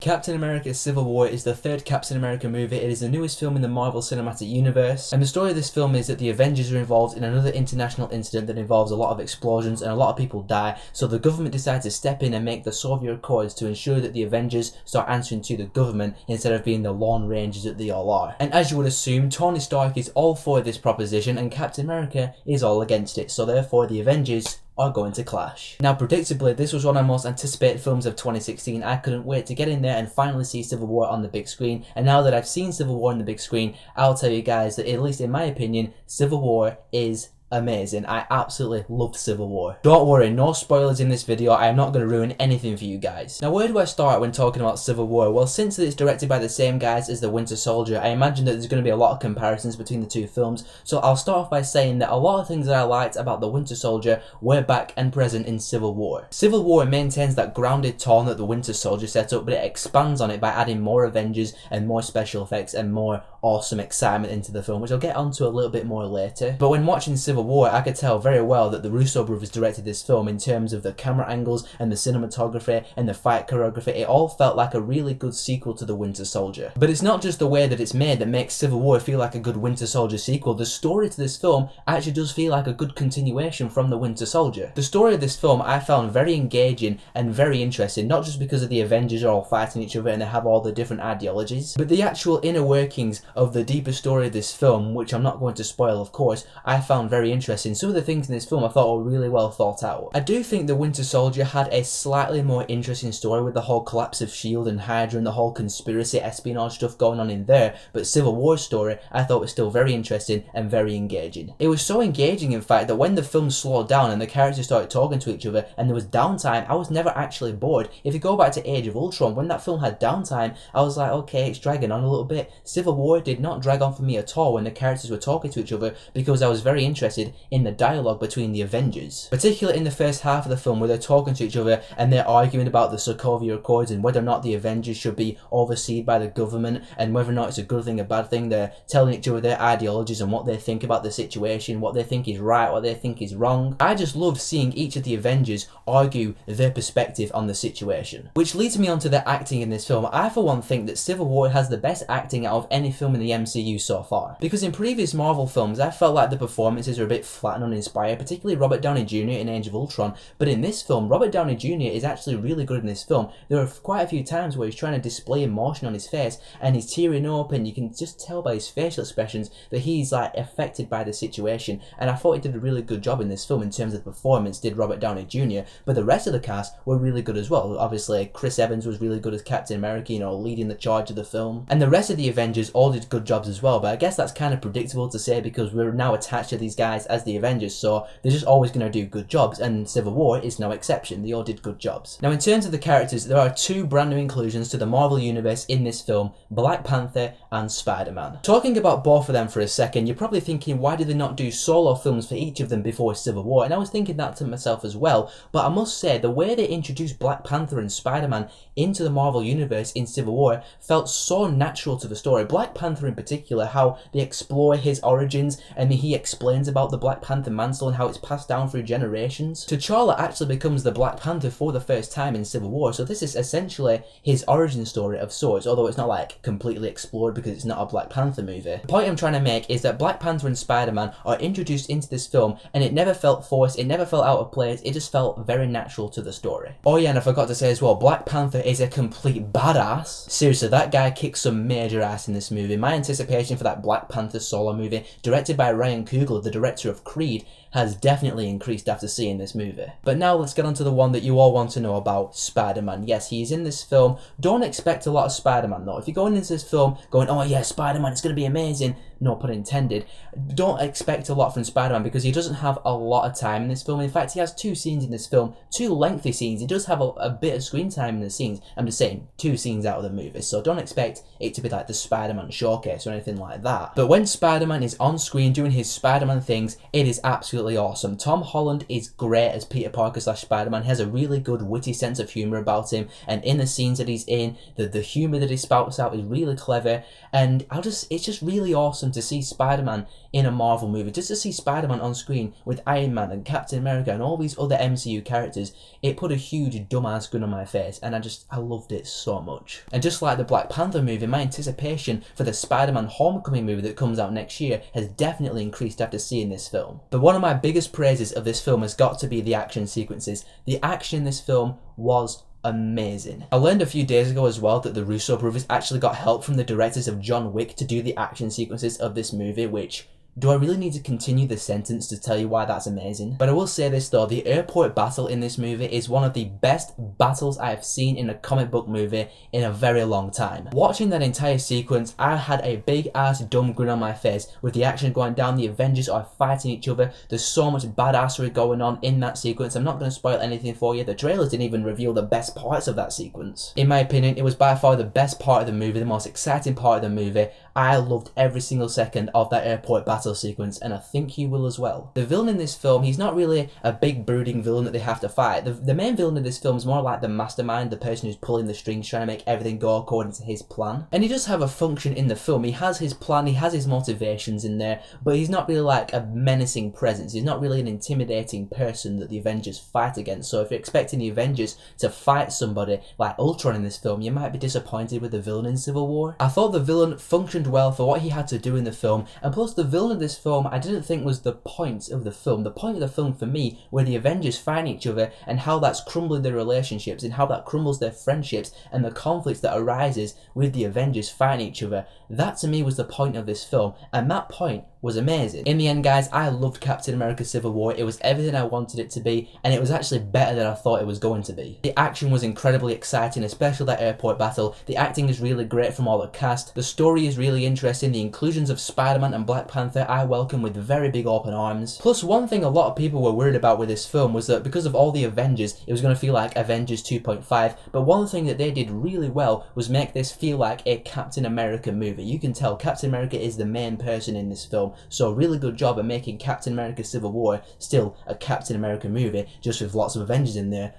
Captain America Civil War is the third Captain America movie. It is the newest film in the Marvel Cinematic Universe, and the story of this film is that the Avengers are involved in another international incident that involves a lot of explosions and a lot of people die, so the government decides to step in and make the Soviet Accords to ensure that the Avengers start answering to the government instead of being the Lone Rangers that they all are. And as you would assume, Tony Stark is all for this proposition and Captain America is all against it, so therefore the Avengers are going to clash. Now predictably, this was one of my most anticipated films of 2016. I couldn't wait to get in there and finally see Civil War on the big screen, and now that I've seen Civil War on the big screen, I'll tell you guys that, at least in my opinion, Civil War is amazing. I absolutely loved Civil War. Don't worry, no spoilers in this video. I am not going to ruin anything for you guys. Now, where do I start when talking about Civil War? Well, since it's directed by the same guys as The Winter Soldier, I imagine that there's going to be a lot of comparisons between the two films. So I'll start off by saying that a lot of things that I liked about The Winter Soldier were back and present in Civil War. Civil War maintains that grounded tone that The Winter Soldier set up, but it expands on it by adding more Avengers and more special effects and more awesome excitement into the film, which I'll get onto a little bit more later. But when watching Civil War, I could tell very well that the Russo brothers directed this film in terms of the camera angles and the cinematography and the fight choreography. It all felt like a really good sequel to The Winter Soldier. But it's not just the way that it's made that makes Civil War feel like a good Winter Soldier sequel. The story to this film actually does feel like a good continuation from The Winter Soldier. The story of this film I found very engaging and very interesting, not just because of the Avengers are all fighting each other and they have all the different ideologies, but the actual inner workings of the deeper story of this film, which I'm not going to spoil of course, I found very interesting. Some of the things in this film I thought were really well thought out. I do think The Winter Soldier had a slightly more interesting story with the whole collapse of S.H.I.E.L.D. and Hydra and the whole conspiracy espionage stuff going on in there, but Civil War's story I thought was still very interesting and very engaging. It was so engaging in fact that when the film slowed down and the characters started talking to each other and there was downtime, I was never actually bored. If you go back to Age of Ultron, when that film had downtime, I was like, okay, it's dragging on a little bit. Civil War did not drag on for me at all when the characters were talking to each other, because I was very interested in the dialogue between the Avengers. Particularly in the first half of the film where they're talking to each other and they're arguing about the Sokovia Accords and whether or not the Avengers should be overseen by the government and whether or not it's a good thing or bad thing. They're telling each other their ideologies and what they think about the situation, what they think is right, what they think is wrong. I just loved seeing each of the Avengers argue their perspective on the situation. Which leads me on to the acting in this film. I for one think that Civil War has the best acting out of any film in the MCU so far. Because in previous Marvel films, I felt like the performances were a bit flat and uninspired, particularly Robert Downey Jr. in Age of Ultron. But in this film, Robert Downey Jr. is actually really good in this film. There are quite a few times where he's trying to display emotion on his face and he's tearing up, and you can just tell by his facial expressions that he's like affected by the situation. And I thought he did a really good job in this film in terms of the performance, did Robert Downey Jr. But the rest of the cast were really good as well. Obviously, Chris Evans was really good as Captain America, you know, leading the charge of the film. And the rest of the Avengers all did good jobs as well, but I guess that's kind of predictable to say because we're now attached to these guys as the Avengers, so they're just always going to do good jobs, and Civil War is no exception. They all did good jobs. Now in terms of the characters, there are two brand new inclusions to the Marvel Universe in this film, Black Panther and Spider-Man. Talking about both of them for a second, you're probably thinking, why did they not do solo films for each of them before Civil War? And I was thinking that to myself as well, but I must say the way they introduced Black Panther and Spider-Man into the Marvel Universe in Civil War felt so natural to the story. Black Panther in particular, how they explore his origins and he explains about the Black Panther mantle and how it's passed down through generations. T'Challa actually becomes the Black Panther for the first time in Civil War, so this is essentially his origin story of sorts, although it's not like completely explored because it's not a Black Panther movie. The point I'm trying to make is that Black Panther and Spider-Man are introduced into this film and it never felt forced, it never felt out of place, it just felt very natural to the story. Oh yeah, and I forgot to say as well, Black Panther is a complete badass. Seriously, that guy kicks some major ass in this movie. My anticipation for that Black Panther solo movie, directed by Ryan Coogler, the director of Creed, has definitely increased after seeing this movie. But now let's get on to the one that you all want to know about, Spider-Man. Yes, he's in this film. Don't expect a lot of Spider-Man though. If you're going into this film going, oh yeah, Spider-Man, it's going to be amazing, no pun intended, don't expect a lot from Spider-Man because he doesn't have a lot of time in this film. In fact, he has two scenes in this film, two lengthy scenes. He does have a bit of screen time in the scenes. I'm just saying, two scenes out of the movie, so don't expect it to be like the Spider-Man showcase or anything like that. But when Spider-Man is on screen doing his Spider-Man things, it is absolutely awesome. Tom Holland is great as Peter Parker / Spider-Man. He has a really good witty sense of humour about him, and in the scenes that he's in, the humour that he spouts out is really clever, and it's just really awesome to see Spider-Man in a Marvel movie. Just to see Spider-Man on screen with Iron Man and Captain America and all these other MCU characters, it put a huge dumbass grin on my face, and I loved it so much. And just like the Black Panther movie, my anticipation for the Spider-Man Homecoming movie that comes out next year has definitely increased after seeing this film. But one of my biggest praises of this film has got to be the action sequences. The action in this film was amazing. I learned a few days ago as well that the Russo brothers actually got help from the directors of John Wick to do the action sequences of this movie, which... do I really need to continue the sentence to tell you why that's amazing? But I will say this though, the airport battle in this movie is one of the best battles I have seen in a comic book movie in a very long time. Watching that entire sequence, I had a big ass dumb grin on my face with the action going down. The Avengers are fighting each other. There's so much badassery going on in that sequence. I'm not going to spoil anything for you. The trailers didn't even reveal the best parts of that sequence. In my opinion, it was by far the best part of the movie, the most exciting part of the movie. I loved every single second of that airport battle sequence, and I think you will as well. The villain in this film, he's not really a big brooding villain that they have to fight. The main villain of this film is more like the mastermind, the person who's pulling the strings, trying to make everything go according to his plan. And he does have a function in the film. He has his plan, he has his motivations in there, but he's not really like a menacing presence. He's not really an intimidating person that the Avengers fight against. So if you're expecting the Avengers to fight somebody like Ultron in this film, you might be disappointed with the villain in Civil War. I thought the villain functioned well for what he had to do in the film, and plus the villain of this film I didn't think was the point of the film. The point of the film for me were the Avengers fighting each other and how that's crumbling their relationships and how that crumbles their friendships and the conflicts that arises with the Avengers fighting each other. That to me was the point of this film, and that point was amazing. In the end guys, I loved Captain America Civil War. It was everything I wanted it to be, and it was actually better than I thought it was going to be. The action was incredibly exciting, especially that airport battle. The acting is really great from all the cast. The story is really interesting. The inclusions of Spider-Man and Black Panther I welcome with very big open arms. Plus, one thing a lot of people were worried about with this film was that because of all the Avengers, it was going to feel like Avengers 2.5, but one thing that they did really well was make this feel like a Captain America movie. You can tell Captain America is the main person in this film, so a really good job at making Captain America Civil War still a Captain America movie, just with lots of Avengers in there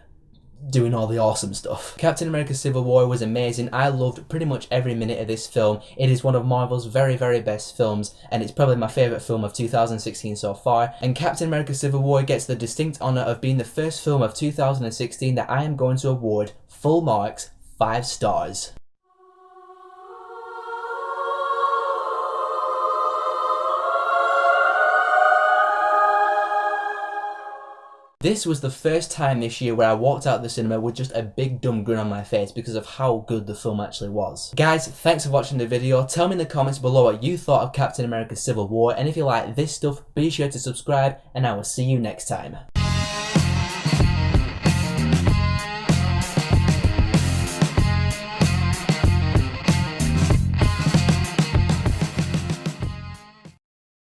doing all the awesome stuff. Captain America Civil War was amazing. I loved pretty much every minute of this film. It is one of Marvel's very, very best films, and it's probably my favourite film of 2016 so far. And Captain America Civil War gets the distinct honour of being the first film of 2016 that I am going to award full marks, 5 stars. This was the first time this year where I walked out of the cinema with just a big dumb grin on my face because of how good the film actually was. Guys, thanks for watching the video. Tell me in the comments below what you thought of Captain America Civil War, and if you like this stuff, be sure to subscribe, and I will see you next time.